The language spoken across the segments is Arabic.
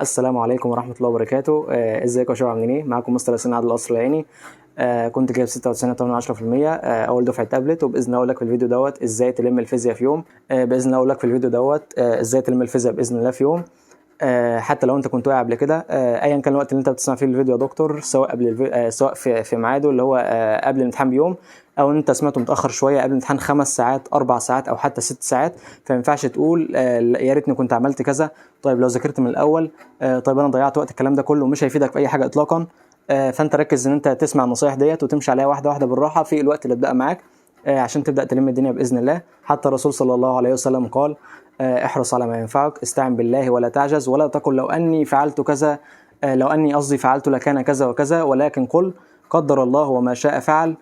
السلام عليكم ورحمة الله وبركاته. ازيكم يا شباب، عاملين ايه؟ معاكم مستر ياسين عادل القصر العيني. كنت جايب 96.8%، اول دفعة تابلت. وباذن الله اقول لك في الفيديو دوت ازاي تلم الفيزياء في يوم. باذن الله اقول لك في الفيديو دوت ازاي تلم الفيزياء باذن الله في يوم. حتى لو انت كنت واقع قبل كده، ايا كان الوقت اللي انت بتسمع فيه الفيديو يا دكتور، سواء قبل سواء في ميعاده اللي هو قبل الامتحان بيوم، او انت سمعته متاخر شويه قبل الامتحان 5 ساعات 4 ساعات او حتى 6 ساعات، فما ينفعش تقول يا ريتني كنت عملت كذا. طيب لو ذاكرت من الاول، طيب انا ضيعت وقت. الكلام ده كله مش هيفيدك في اي حاجه اطلاقا. فانت ركز ان انت تسمع النصايح ديت وتمشي عليها واحده واحده بالراحه في الوقت اللي اتبقى معاك، عشان تبدا تلم الدنيا باذن الله. حتى الرسول صلى الله عليه وسلم قال: احرص على ما ينفعك، استعن بالله ولا تعجز، ولا تقل لو اني فعلت كذا، لو اني قصدي فعلت لكان كذا وكذا، ولكن قل قدر الله وما شاء فعل.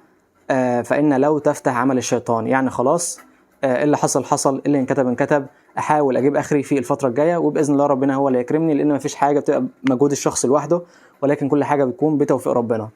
فإن لو تفتح عمل الشيطان. يعني خلاص، اللي حصل حصل، اللي انكتب انكتب. احاول اجيب اخري في الفتره الجايه، وباذن الله ربنا هو اللي يكرمني، لان مفيش حاجه بتبقى مجهود الشخص لوحده، ولكن كل حاجه بتكون بتوفيق ربنا.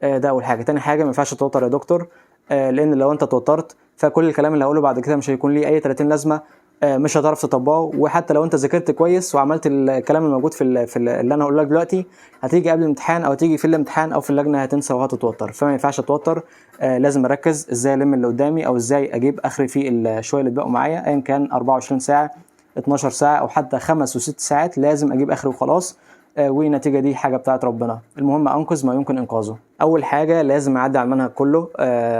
ده اول حاجه. تاني حاجه، ما ينفعش تتوتر يا دكتور، لان لو انت توترت فكل الكلام اللي هقوله بعد كده مش هيكون ليه اي 30 لازمه. مش هتعرف تطبقه. وحتى لو انت ذاكرت كويس وعملت الكلام الموجود اللي انا هقوله لك دلوقتي، هتيجي قبل الامتحان او تيجي في الامتحان او في اللجنه هتنسى وهتتوتر. فما ينفعش اتوتر. لازم اركز ازاي الم اللي قدامي، او ازاي اجيب اخري في الشويه اللي اتبقوا معايا، ايا كان 24 ساعه 12 ساعه او حتى 5 و6 ساعات، لازم اجيب اخري وخلاص. والنتيجه دي حاجه بتاعت ربنا. المهم انقذ ما يمكن انقاذه. اول حاجه لازم اعدي على المنهج كله،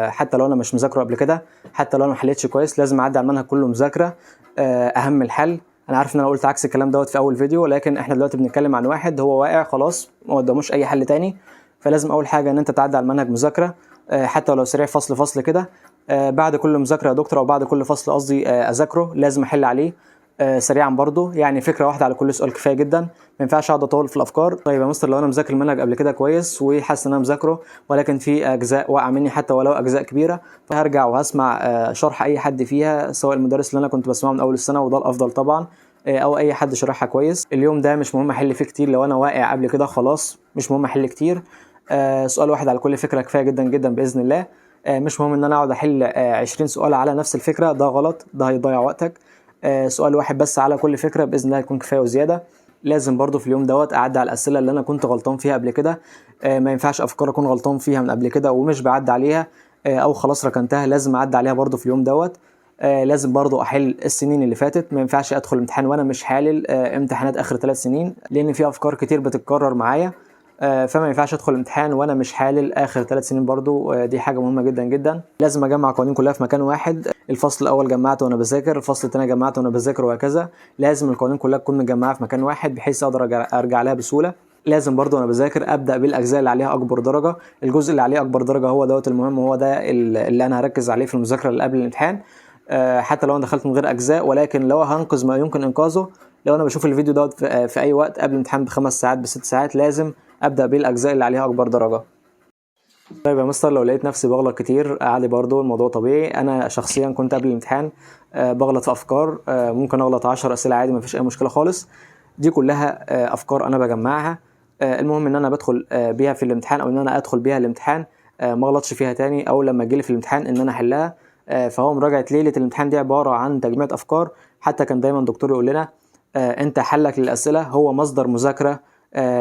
حتى لو انا مش مذاكره قبل كده، حتى لو انا ما حليتش كويس، لازم اعدي على المنهج كله مذاكره. اهم الحل. انا عارف ان انا قلت عكس الكلام دوت في اول فيديو، لكن احنا دلوقتي بنتكلم عن واحد هو واقع خلاص ما قداموش اي حل تاني. فلازم اول حاجه ان انت تعدي على المنهج مذاكره، حتى لو سريع فصل فصل كده. بعد كل مذاكره يا دكتور، او بعد كل فصل قصدي، اذاكره لازم احل عليه سريعا برضو. يعني فكره واحده على كل سؤال كفايه جدا. ما ينفعش اقعد اطول في الافكار. طيب يا مستر، لو انا مذاكر المنهج قبل كده كويس وحاسس ان انا مذاكره، ولكن في اجزاء واقعه مني حتى ولو اجزاء كبيره، فهرجع وهسمع شرح اي حد فيها، سواء المدرس اللي انا كنت بسمعه من اول السنه وده الافضل طبعا، او اي حد شرحها كويس. اليوم ده مش مهم احل فيه كتير. لو انا واقع قبل كده خلاص مش مهم احل كتير. سؤال واحد على كل فكره كفايه جدا جدا باذن الله. مش مهم ان انا اقعد احل 20 سؤال على نفس الفكره، ده غلط، ده هيضيع وقتك. سؤال واحد بس على كل فكره باذن الله هيكون كفايه وزياده. لازم برضو في اليوم دوت اعدي على الاسئله اللي انا كنت غلطان فيها قبل كده. ما ينفعش افكار اكون غلطان فيها من قبل كده ومش بعدي عليها، او خلاص ركنتها، لازم اعدي عليها برضو في اليوم دوت. لازم برضو احل السنين اللي فاتت. ما ينفعش ادخل امتحان وانا مش حالل امتحانات اخر 3 سنين، لان في افكار كتير بتتكرر معايا. فما ينفعش ادخل امتحان وانا مش حالل اخر 3 سنين برضو. دي حاجه مهمه جدا جدا. لازم اجمع قوانين كلها في مكان واحد. الفصل الاول جمعته وانا بذاكر، الفصل الثاني جمعته وانا بذاكر، وهكذا. لازم القوانين كلها تكون مجمعه في مكان واحد بحيث اقدر ارجع لها بسهوله. لازم برضو وانا بذاكر ابدا بالاجزاء اللي عليها اكبر درجه. الجزء اللي عليه اكبر درجه هو دوت المهم، هو ده اللي انا هركز عليه في المذاكره اللي قبل الامتحان. حتى لو انا دخلت من غير اجزاء، ولكن لو هنقذ ما يمكن انقاذه، لو انا بشوف الفيديو دوت في اي وقت قبل الامتحان ب5 ساعات ب6 ساعات، لازم ابدا بالاجزاء اللي عليها اكبر درجه. طيب يا مستر، لو لقيت نفسي بغلط كتير عادي برضو، الموضوع طبيعي. انا شخصيا كنت قبل الامتحان بغلط في افكار، ممكن اغلط 10 اسئله عادي، مفيش اي مشكله خالص. دي كلها افكار انا بجمعها. المهم ان انا بدخل بيها في الامتحان، او ان انا ادخل بيها الامتحان ما اغلطش فيها تاني، او لما اجيلي في الامتحان ان انا احلها. فهو مراجعه ليله الامتحان دي عباره عن تجميع افكار. حتى كان دايما الدكتور يقول لنا انت حلك للاسئله هو مصدر مذاكره،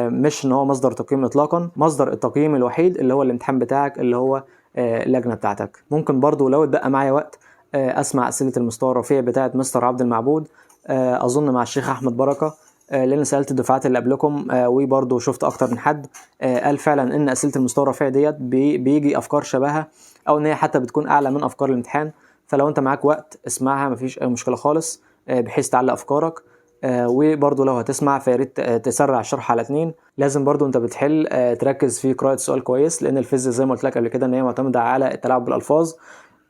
مش ان هو مصدر تقييم اطلاقا. مصدر التقييم الوحيد اللي هو الامتحان بتاعك، اللي هو اللجنه بتاعتك. ممكن برضو لو اتبقى معايا وقت اسمع اسئله المستوى الرفيع بتاعه مستر عبد المعبود، اظن مع الشيخ احمد بركه، لان سالت الدفعات اللي قبلكم وبرضو شفت اكتر من حد قال فعلا ان اسئله المستوى الرفيع ديت بيجي افكار شبهها، او ان هي حتى بتكون اعلى من افكار الامتحان. فلو انت معاك وقت اسمعها، مفيش اي مشكله خالص، بحيث تعلق افكارك. وبرضو لو هتسمع فياريت تسرع الشرح على 2. لازم برضو انت بتحل تركز في قراءة السؤال كويس، لان الفيزياء زي ما قلت لك قبل كده ان هي معتمدة على التلاعب بالالفاظ.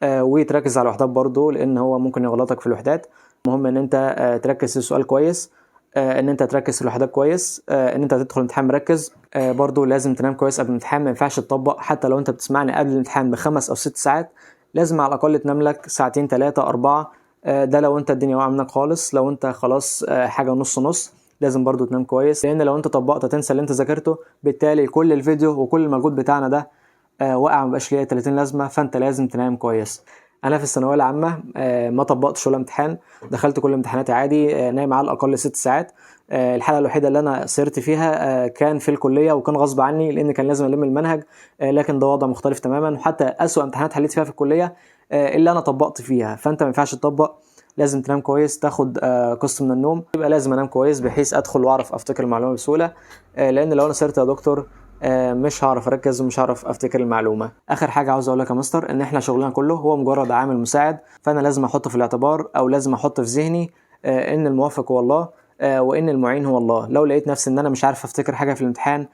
وتركز على الوحدات برضو، لان هو ممكن يغلطك في الوحدات. المهم ان انت تركز في السؤال كويس، ان انت تركز في الوحدات كويس، ان انت تدخل الامتحان مركز. برضو لازم تنام كويس قبل الامتحان. ما ينفعش تطبق. حتى لو انت بتسمعني قبل الامتحان ب5 أو 6 ساعات، لازم على الاقل تنام لك ساعتين 3 4. ده لو انت الدنيا واقعه منك خالص. لو انت خلاص حاجه نص نص، لازم برضو تنام كويس، لان لو انت طبقت هتنسى اللي انت ذاكرته. بالتالي كل الفيديو وكل المجهود بتاعنا ده وقع، مبقاش ليه 30 لازمه. فانت لازم تنام كويس. انا في الثانويه العامه ما طبقتش ولا امتحان، دخلت كل امتحاناتي عادي، نايم على الاقل 6 ساعات. الحاله الوحيده اللي انا سهرت فيها كان في الكليه، وكان غصب عني لان كان لازم الم المنهج. لكن ده وضع مختلف تماما، وحتى اسوأ امتحانات حليت فيها في الكليه اللي انا طبقت فيها. فانت ما ينفعش تطبق، لازم تنام كويس، تاخد قسط من النوم. يبقى لازم انام كويس بحيث ادخل واعرف افتكر المعلومه بسهوله، لان لو انا سهرت يا دكتور مش هعرف اركز ومش هعرف افتكر المعلومه. اخر حاجه عاوز اقول لك يا مستر، ان احنا شغلنا كله هو مجرد عامل مساعد، فانا لازم احط في الاعتبار او لازم احط في ذهني ان الموفق هو الله، وان المعين هو الله. لو لقيت نفسي ان انا مش عارف افتكر حاجه في الامتحان،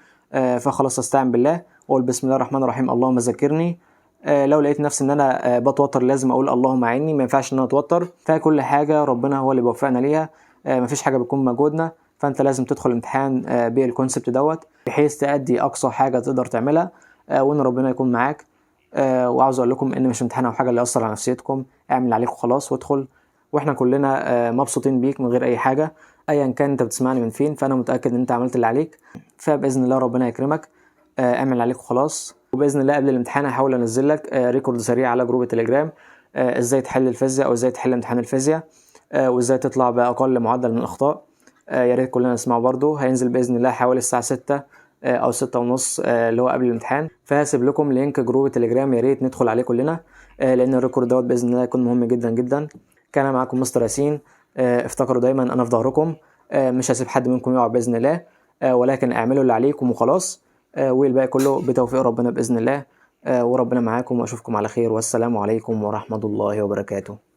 فخلاص استعن بالله واقول بسم الله الرحمن الرحيم اللهم ذكرني. لو لقيت نفسي ان انا بتوتر، لازم اقول اللهم اعني، ما ينفعش ان انا اتوتر. فكل حاجه ربنا هو اللي بيوفقنا ليها، مفيش حاجه بتكون مجهودنا. فانت لازم تدخل الامتحان بالكونسبت دوت، بحيث تأدي اقصى حاجه تقدر تعملها، وان ربنا يكون معاك. وعاوز اقول لكم ان مش امتحان او حاجه اللي يأثر على نفسيتكم، اعمل عليك وخلاص وادخل، واحنا كلنا مبسوطين بيك من غير اي حاجه. ايا كان انت بتسمعني من فين، فانا متاكد ان انت عملت اللي عليك، فباذن الله ربنا يكرمك. اعمل عليك وخلاص. وباذن الله قبل الامتحان هحاول انزل لك ريكورد سريع على جروب التليجرام، ازاي تحل الفيزياء او ازاي تحل امتحان الفيزياء، وازاي تطلع باقل معدل من الاخطاء. يا ريت كلنا نسمعه برضه. هينزل باذن الله حوالي الساعه 6 او 6 ونص، اللي هو قبل الامتحان. فهسيب لكم لينك جروب التليجرام، يا ريت ندخل عليه كلنا، لان الريكورد دوت باذن الله يكون مهم جدا جدا. كان معاكم مستر ياسين. افتكروا دايما انا في ظهركم، مش هسيب حد منكم يقع باذن الله، ولكن اعملوا اللي عليكم وخلاص، والباقي كله بتوفيق ربنا باذن الله. وربنا معاكم، واشوفكم على خير، والسلام عليكم ورحمه الله وبركاته.